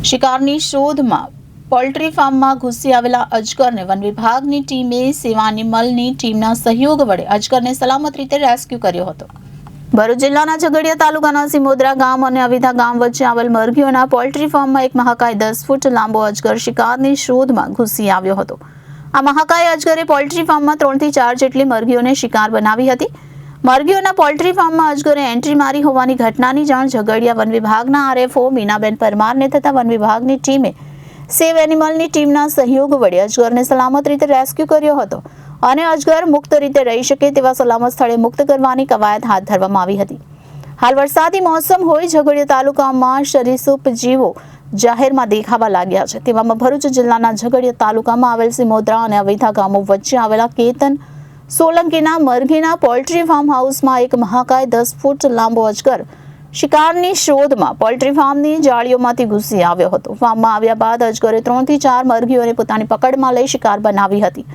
શિકારની શોધમાં પોલ્ટ્રી ફાર્મમાં ઘૂસી આવેલા અજગરને વન વિભાગની ટીમે સેવા એનિમલની ટીમના સહયોગ વડે અજગરને સલામત રીતે રેસ્ક્યુ કર્યો હતો. ભરૂચ જિલ્લાના ઝઘડિયા તાલુકાના સિમોદરા ગામ અને અવિધા ગામ વચ્ચે આવેલ મરઘીઓના પોલ્ટ્રી ફાર્મમાં એક મહાકાય 10 ફૂટ લાંબો અજગર શિકારની શોધમાં ઘૂસી આવ્યો હતો. આ મહાકાય અજગરે પોલ્ટ્રી ફાર્મમાં 3 થી 4 જેટલી મરઘીઓને શિકાર બનાવી હતી. મરઘીઓના પોલ્ટ્રી ફાર્મમાં અજગરે એન્ટ્રી મારી હોવાની ઘટનાની જાણ ઝઘડિયા વન વિભાગના આરએફઓ મીનાબેન પરમારને થતા વન વિભાગની ટીમે સેવ એનિમલની ટીમના સહયોગ વડે અજગરને સલામત રીતે રેસ્ક્યુ કર્યો હતો અને અજગર મુક્ત રીતે રહી શકે તેવા સલામત સ્થળે મુક્ત કરવાની કવાયત હાથ ધરવામાં આવી હતી. હાલ વરસાદી મોસમ હોય ઝઘડિયા તાલુકામાં સરીસૃપ જીવો જાહેરમાં દેખાવા લાગ્યા છે. તેવામાં ભરૂચ જિલ્લાના ઝઘડિયા તાલુકામાં આવેલ સિમોદરા અને અવિધા ગામો વચ્ચે આવેલા કેતન સોલંકીના મરઘીના પોલ્ટ્રી ફાર્મ હાઉસમાં એક મહાકાય 10 ફૂટ લાંબો અજગર શિકારની શોધમાં પોલ્ટ્રી ફાર્મની જાળીઓમાંથી ઘૂસી આવ્યો હતો. ફાર્મમાં આવ્યા બાદ અજગરે 3 થી 4 મરઘીઓને પોતાની પકડમાં લઈ શિકાર બનાવી હતી.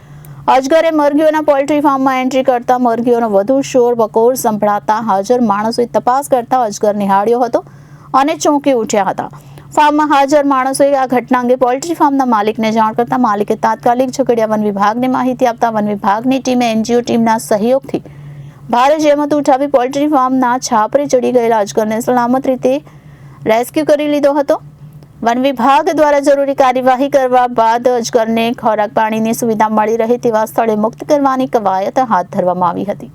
અજગરે મરઘીઓના પોલ્ટ્રી ફાર્મમાં એન્ટ્રી કરતા મરઘીઓનો વધુ શોર બકોર સંભળાતા હાજર માણસોએ તપાસ કરતા અજગર નિહાળ્યો હતો અને ચોંકી ઉઠ્યા હતા. ફાર્મમાં હાજર માણસોએ આ ઘટના અંગે પોલ્ટ્રી ફાર્મના માલિકને જાણ કરતા માલિકે તાત્કાલિક ઝઘડિયા વન વિભાગને માહિતી આપતા વન વિભાગની ટીમે એનજીઓ ટીમના સહયોગથી ભારે જહેમત ઉઠાવી પોલ્ટ્રી ફાર્મના છાપરે ચડી ગયેલા અજગરને સલામત રીતે રેસ્ક્યુ કરી લીધો હતો. વન વિભાગ દ્વારા જરૂરી કાર્યવાહી કરવા બાદ અજગરને ખોરાક પાણીની સુવિધા મળી રહે તેવા સ્થળે મુક્ત કરવાની કવાયત હાથ ધરવામાં આવી હતી.